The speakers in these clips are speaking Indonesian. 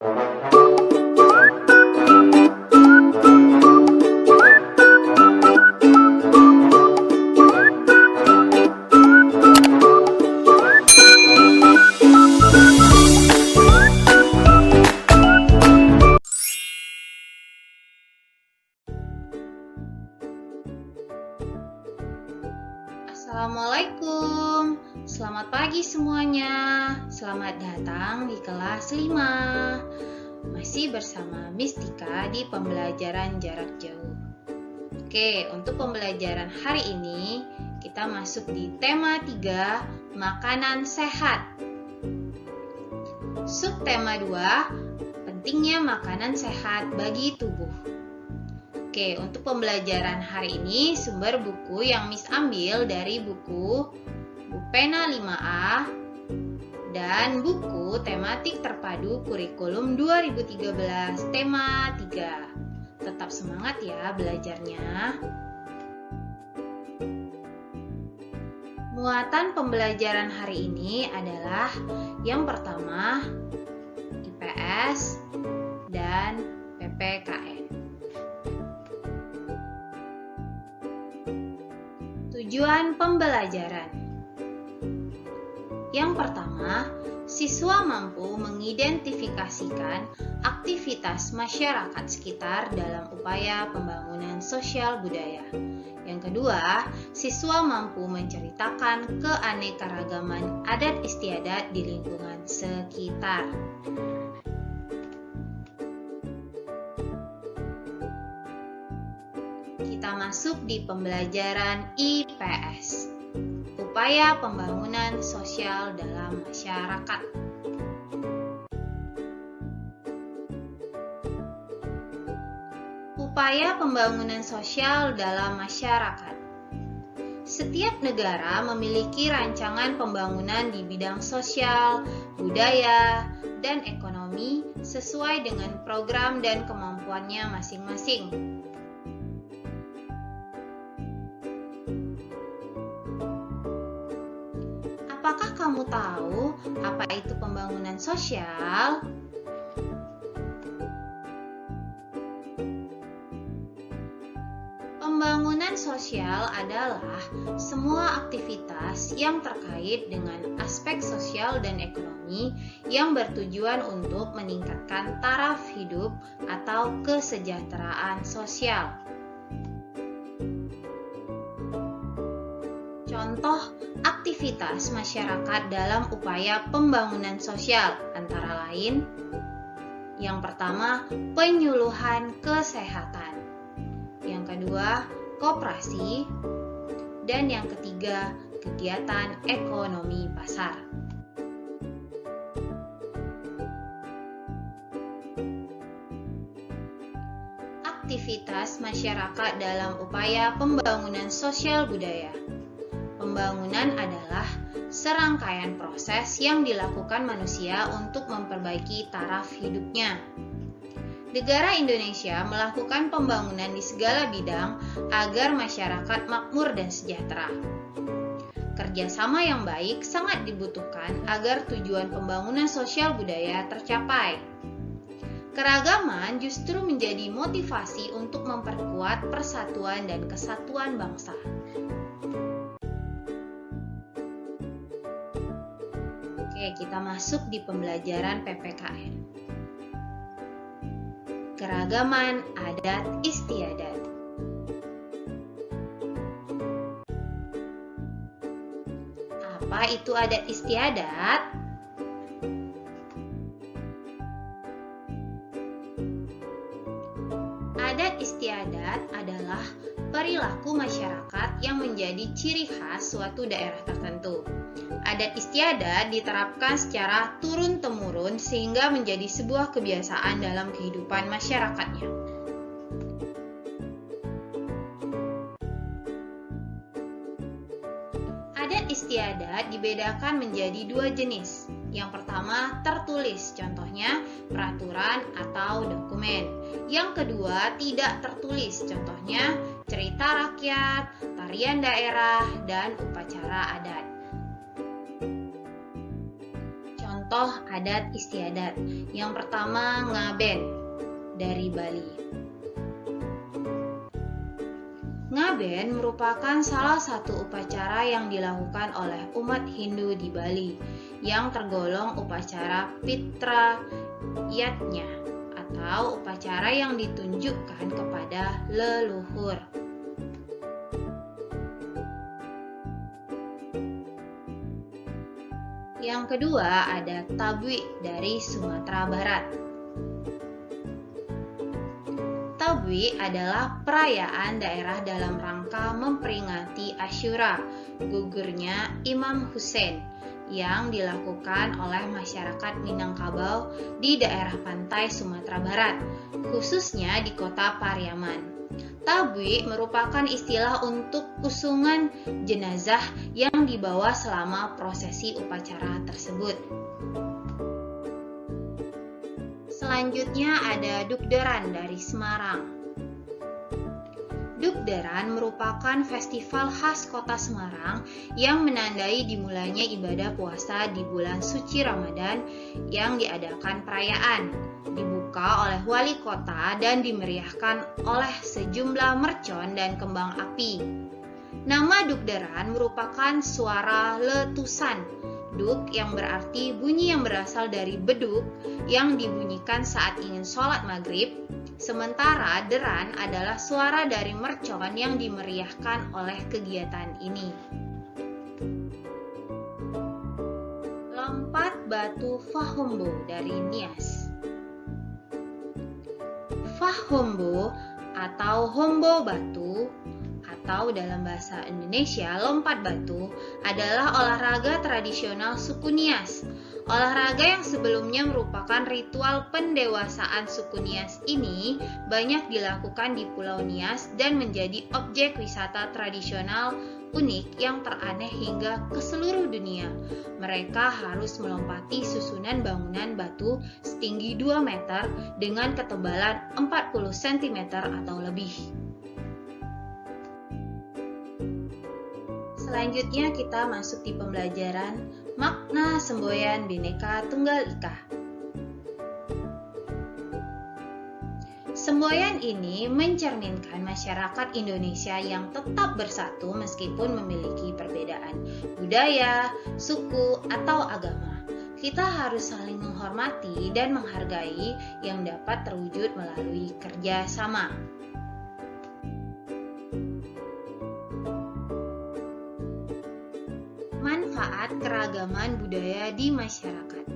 Assalamualaikum, selamat pagi semuanya. Selamat datang di kelas 5. Masih bersama Miss Tika di pembelajaran jarak jauh. Oke, untuk pembelajaran hari ini kita masuk di tema 3, makanan sehat. Subtema 2, pentingnya makanan sehat bagi tubuh. Oke, untuk pembelajaran hari ini sumber buku yang Miss ambil dari buku Pena 5A dan buku tematik terpadu kurikulum 2013 tema 3. Tetap semangat ya belajarnya. Muatan pembelajaran hari ini adalah yang pertama IPS dan PPKN. Tujuan pembelajaran. Yang pertama, siswa mampu mengidentifikasikan aktivitas masyarakat sekitar dalam upaya pembangunan sosial budaya. Yang kedua, siswa mampu menceritakan keanekaragaman adat istiadat di lingkungan sekitar. Kita masuk di pembelajaran IPS, upaya pembangunan sosial dalam masyarakat. Upaya pembangunan sosial dalam masyarakat. Setiap negara memiliki rancangan pembangunan di bidang sosial, budaya, dan ekonomi sesuai dengan program dan kemampuannya masing-masing. Apakah kamu tahu apa itu pembangunan sosial? Pembangunan sosial adalah semua aktivitas yang terkait dengan aspek sosial dan ekonomi yang bertujuan untuk meningkatkan taraf hidup atau kesejahteraan sosial. Contoh aktivitas masyarakat dalam upaya pembangunan sosial antara lain: yang pertama, penyuluhan kesehatan, yang kedua, koperasi, dan yang ketiga, kegiatan ekonomi pasar. Aktivitas masyarakat dalam upaya pembangunan sosial budaya. Pembangunan adalah serangkaian proses yang dilakukan manusia untuk memperbaiki taraf hidupnya. Negara Indonesia melakukan pembangunan di segala bidang agar masyarakat makmur dan sejahtera. Kerjasama yang baik sangat dibutuhkan agar tujuan pembangunan sosial budaya tercapai. Keragaman justru menjadi motivasi untuk memperkuat persatuan dan kesatuan bangsa. Oke, kita masuk di pembelajaran PPKN. Keragaman adat istiadat. Apa itu adat istiadat? Adat istiadat adalah perilaku masyarakat yang menjadi ciri khas suatu daerah tertentu. Adat istiadat diterapkan secara turun-temurun sehingga menjadi sebuah kebiasaan dalam kehidupan masyarakatnya. Adat istiadat dibedakan menjadi dua jenis. Yang pertama, tertulis, contohnya peraturan atau dokumen. Yang kedua, tidak tertulis, contohnya cerita rakyat, tarian daerah, dan upacara adat. contoh adat istiadat. Yang pertama, ngaben dari Bali. Ngaben merupakan salah satu upacara yang dilakukan oleh umat Hindu di Bali yang tergolong upacara Pitra Yatnya atau upacara yang ditunjukkan kepada leluhur. Yang kedua ada Tabwi dari Sumatera Barat. Tabwi adalah perayaan daerah dalam rangka memperingati Asyura, gugurnya Imam Hussein, yang dilakukan oleh masyarakat Minangkabau di daerah pantai Sumatera Barat, khususnya di kota Pariaman. Tabwi merupakan istilah untuk kusungan jenazah yang dibawa selama prosesi upacara tersebut. Selanjutnya ada Dukderan dari Semarang. Dukderan merupakan festival khas kota Semarang yang menandai dimulainya ibadah puasa di bulan suci Ramadan yang diadakan perayaan, dibuka oleh wali kota dan dimeriahkan oleh sejumlah mercon dan kembang api. Nama Dukderan merupakan suara letusan. Duk yang berarti bunyi yang berasal dari beduk yang dibunyikan saat ingin sholat maghrib, sementara deran adalah suara dari mercon yang dimeriahkan oleh kegiatan ini. Lompat batu Fahombo dari Nias. Fahombo atau hombo batu atau dalam bahasa Indonesia lompat batu adalah olahraga tradisional suku Nias. Olahraga yang sebelumnya merupakan ritual pendewasaan suku Nias ini banyak dilakukan di Pulau Nias dan menjadi objek wisata tradisional unik yang teraneh hingga ke seluruh dunia. Mereka harus melompati susunan bangunan batu setinggi 2 meter dengan ketebalan 40 cm atau lebih. Selanjutnya kita masuk di pembelajaran makna semboyan Bhinneka Tunggal Ika. Semboyan ini mencerminkan masyarakat Indonesia yang tetap bersatu meskipun memiliki perbedaan budaya, suku, atau agama. Kita harus saling menghormati dan menghargai yang dapat terwujud melalui kerja sama. Manfaat keragaman budaya di masyarakat.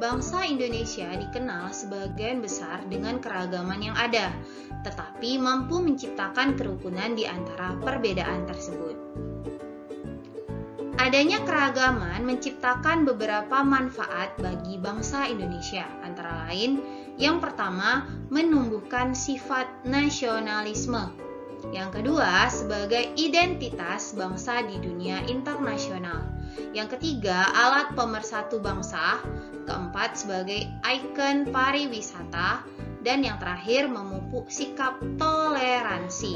Bangsa Indonesia dikenal sebagian besar dengan keragaman yang ada, tetapi mampu menciptakan kerukunan di antara perbedaan tersebut. Adanya keragaman menciptakan beberapa manfaat bagi bangsa Indonesia, antara lain, yang pertama, menumbuhkan sifat nasionalisme. Yang kedua, sebagai identitas bangsa di dunia internasional. Yang ketiga, alat pemersatu bangsa. Keempat, sebagai ikon pariwisata. Dan yang terakhir, memupuk sikap toleransi.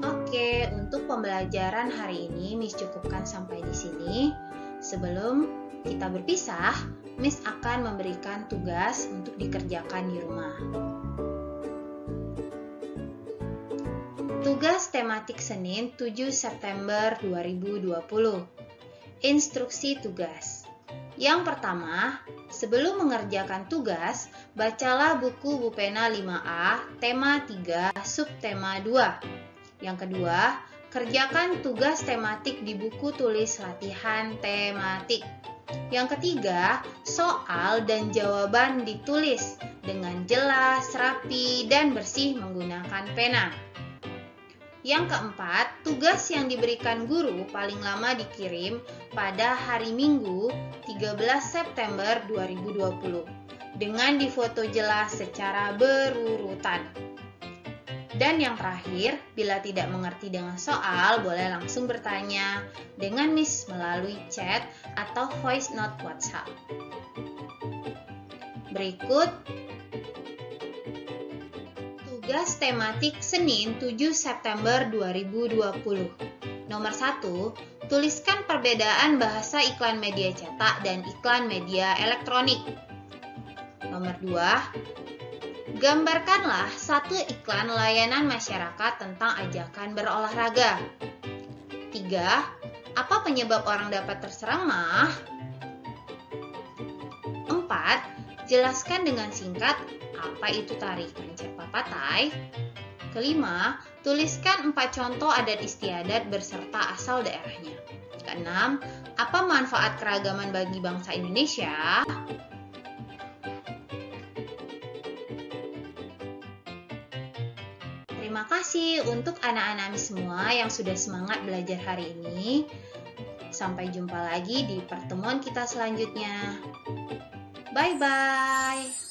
Oke, untuk pembelajaran hari ini Miss cukupkan sampai di sini. Sebelum kita berpisah, Miss akan memberikan tugas untuk dikerjakan di rumah. Tugas tematik Senin 7 September 2020. Instruksi tugas. Yang pertama, sebelum mengerjakan tugas, bacalah buku Bupena 5A, tema 3, subtema 2. Yang kedua, kerjakan tugas tematik di buku tulis latihan tematik. Yang ketiga, soal dan jawaban ditulis dengan jelas, rapi, dan bersih menggunakan pena. Yang keempat, tugas yang diberikan guru paling lama dikirim pada hari Minggu 13 September 2020 dengan difoto jelas secara berurutan. Dan yang terakhir, bila tidak mengerti dengan soal, boleh langsung bertanya dengan Miss melalui chat atau voice note WhatsApp. Berikut tugas tematik Senin 7 September 2020. Nomor 1, Tuliskan perbedaan bahasa iklan media cetak dan iklan media elektronik. Nomor 2, gambarkanlah satu iklan layanan masyarakat tentang ajakan berolahraga. 3, apa penyebab orang dapat terserang MAH? 4, jelaskan dengan singkat apa itu tari kencak papatai. Kelima, tuliskan 4 contoh adat istiadat berserta asal daerahnya. Keenam, apa manfaat keragaman bagi bangsa Indonesia? Terima kasih untuk anak-anak semua yang sudah semangat belajar hari ini. Sampai jumpa lagi di pertemuan kita selanjutnya. Bye-bye.